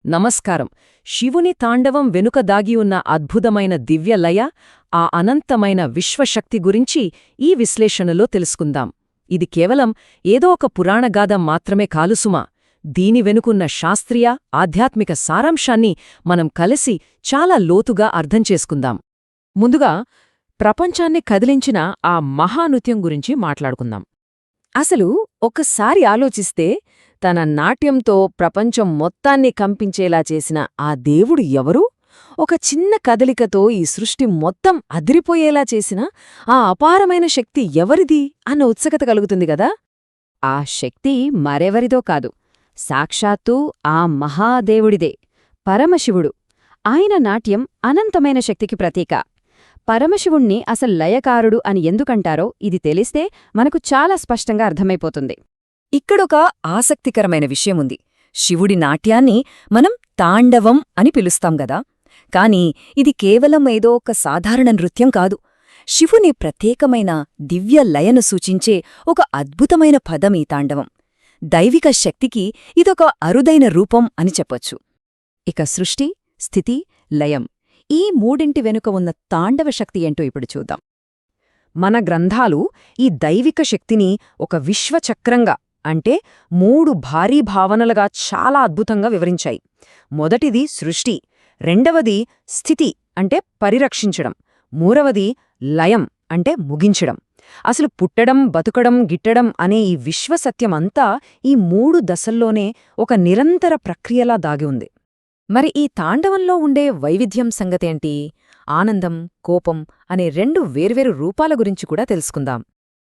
నమస్కారం. శివుని తాండవం వెనుక దాగి ఉన్న అద్భుతమైన దివ్యలయ, ఆ అనంతమైన విశ్వశక్తి గురించి ఈ విశ్లేషణలో తెలుసుకుందాం. ఇది కేవలం ఏదో ఒక పురాణగాథ మాత్రమే కాలుసుమా. దీని వెనుకున్న శాస్త్రీయ, ఆధ్యాత్మిక సారాంశాన్ని మనం కలిసి చాలా లోతుగా అర్థం చేసుకుందాం. ముందుగా ప్రపంచాన్ని కదిలించిన ఆ మహానృత్యం గురించి మాట్లాడుకుందాం. అసలు ఒక్కసారి ఆలోచిస్తే, తన నాట్యంతో ప్రపంచం మొత్తాన్ని కంపించేలా చేసిన ఆ దేవుడు ఎవరు? ఒక చిన్న కదలికతో ఈ సృష్టి మొత్తం అదిరిపోయేలా చేసిన ఆ అపారమైన శక్తి ఎవరిది అన్న ఉత్సుకత కలుగుతుంది గదా. ఆ శక్తి మరెవరిదో కాదు, సాక్షాత్తూ ఆ మహాదేవుడిదే, పరమశివుడు. ఆయన నాట్యం అనంతమైన శక్తికి ప్రతీక. పరమశివుణ్ణి అసలు లయకారుడు అని ఎందుకంటారో ఇది తెలిస్తే మనకు చాలా స్పష్టంగా అర్థమైపోతుంది. ఇక్కడొక ఆసక్తికరమైన విషయముంది. శివుడి నాట్యాన్ని మనం తాండవం అని పిలుస్తాం గదా, కాని ఇది కేవలం ఏదో ఒక సాధారణ నృత్యం కాదు. శివుని ప్రత్యేకమైన దివ్య లయను సూచించే ఒక అద్భుతమైన పదం ఈ తాండవం. దైవిక శక్తికి ఇదొక అరుదైన రూపం అని చెప్పొచ్చు. ఇక సృష్టి, స్థితి, లయం, ఈ మూడింటి వెనుక ఉన్న తాండవ శక్తి ఏంటో ఇప్పుడు చూద్దాం. మన గ్రంథాలు ఈ దైవిక శక్తిని ఒక విశ్వచక్రంగా, అంటే 3 భారీ భావనలుగా చాలా అద్భుతంగా వివరించాయి. మొదటిది సృష్టి, రెండవది స్థితి అంటే పరిరక్షించడం, మూడవది లయం అంటే ముగించడం. అసలు పుట్టడం, బతుకడం, గిట్టడం అనే ఈ విశ్వసత్యమంతా ఈ 3 దశల్లోనే ఒక నిరంతర ప్రక్రియలా దాగి ఉంది. మరి ఈ తాండవంలో ఉండే వైవిధ్యం సంగతేంటి? ఆనందం, కోపం అనే 2 వేర్వేరు రూపాల గురించి కూడా తెలుసుకుందాం.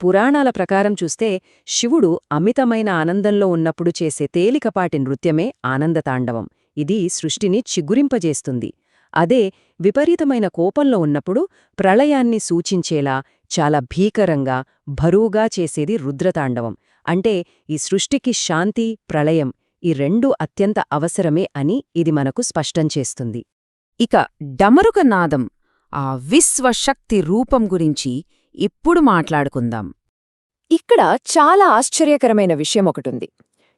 పురాణాల ప్రకారం చూస్తే, శివుడు అమితమైన ఆనందంలో ఉన్నప్పుడు చేసే తేలికపాటి నృత్యమే ఆనందతాండవం. ఇది సృష్టిని చిగురింపజేస్తుంది. అదే విపరీతమైన కోపంలో ఉన్నప్పుడు ప్రళయాన్ని సూచించేలా చాలా భీకరంగా, బరువుగా చేసేది రుద్రతాండవం. అంటే ఈ సృష్టికి శాంతి, ప్రళయం ఈ 2 అత్యంత అవసరమే అని ఇది మనకు స్పష్టం చేస్తుంది. ఇక డమరుక నాదం, ఆ విశ్వశక్తి రూపం గురించి ఇప్పుడు మాట్లాడుకుందాం. ఇక్కడ చాలా ఆశ్చర్యకరమైన విషయం ఒకటుంది.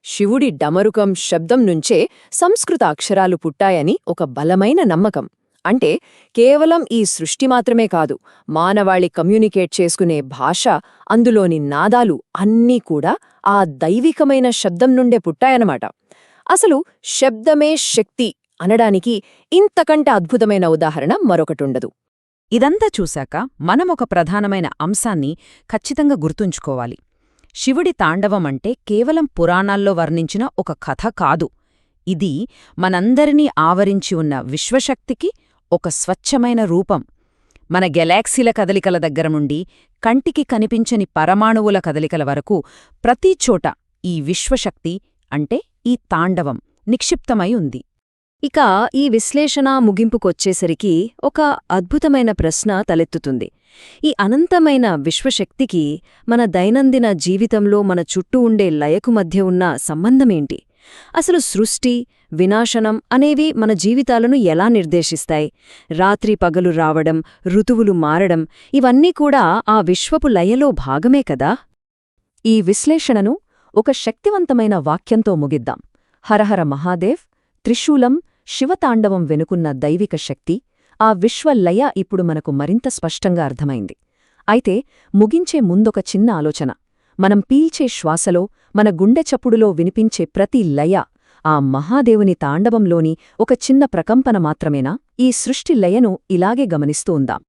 శివుడి డమరుకం శబ్దం నుంచే సంస్కృత అక్షరాలు పుట్టాయని ఒక బలమైన నమ్మకం. అంటే కేవలం ఈ సృష్టి మాత్రమే కాదు, మానవాళి కమ్యూనికేట్ చేసుకునే భాష, అందులోని నాదాలు అన్నీ కూడా ఆ దైవికమైన శబ్దం నుండే పుట్టాయన్నమాట. అసలు శబ్దమే శక్తి అనడానికి ఇంతకంటే అద్భుతమైన ఉదాహరణ మరొకటుండదు. ఇదంతా చూశాక మనమొక ప్రధానమైన అంశాన్ని ఖచ్చితంగా గుర్తుంచుకోవాలి. శివుడి తాండవం అంటే కేవలం పురాణాల్లో వర్ణించిన ఒక కథ కాదు. ఇది మనందరినీ ఆవరించి ఉన్న విశ్వశక్తికి ఒక స్వచ్ఛమైన రూపం. మన గెలాక్సీల కదలికల దగ్గర నుండి కంటికి కనిపించని పరమాణువుల కదలికల వరకు ప్రతిచోట ఈ విశ్వశక్తి అంటే ఈ తాండవం నిక్షిప్తమై ఉంది. ఇక ఈ విశ్లేషణ ముగింపుకొచ్చేసరికి ఒక అద్భుతమైన ప్రశ్న తలెత్తుతుంది. ఈ అనంతమైన విశ్వశక్తికి మన దైనందిన జీవితంలో మన చుట్టూ ఉండే లయకు మధ్య ఉన్న సంబంధమేంటి? అసలు సృష్టి, వినాశనం అనేవి మన జీవితాలను ఎలా నిర్దేశిస్తాయి? రాత్రి పగలు రావడం, ఋతువులు మారడం ఇవన్నీ కూడా ఆ విశ్వపు లయలో భాగమే కదా. ఈ విశ్లేషణను ఒక శక్తివంతమైన వాక్యంతో ముగిద్దాం. హరహర మహాదేవ్. త్రిశూలం, శివతాండవం వెనుకున్న దైవిక శక్తి, ఆ విశ్వలయ ఇప్పుడు మనకు మరింత స్పష్టంగా అర్థమైంది. అయితే ముగించే ముందొక చిన్న ఆలోచన. మనం పీల్చే శ్వాసలో, మన గుండె చప్పుడులో వినిపించే ప్రతి లయ ఆ మహాదేవుని తాండవంలోని ఒక చిన్న ప్రకంపన మాత్రమేనా? ఈ సృష్టి లయను ఇలాగే గమనిస్తూ ఉందాం.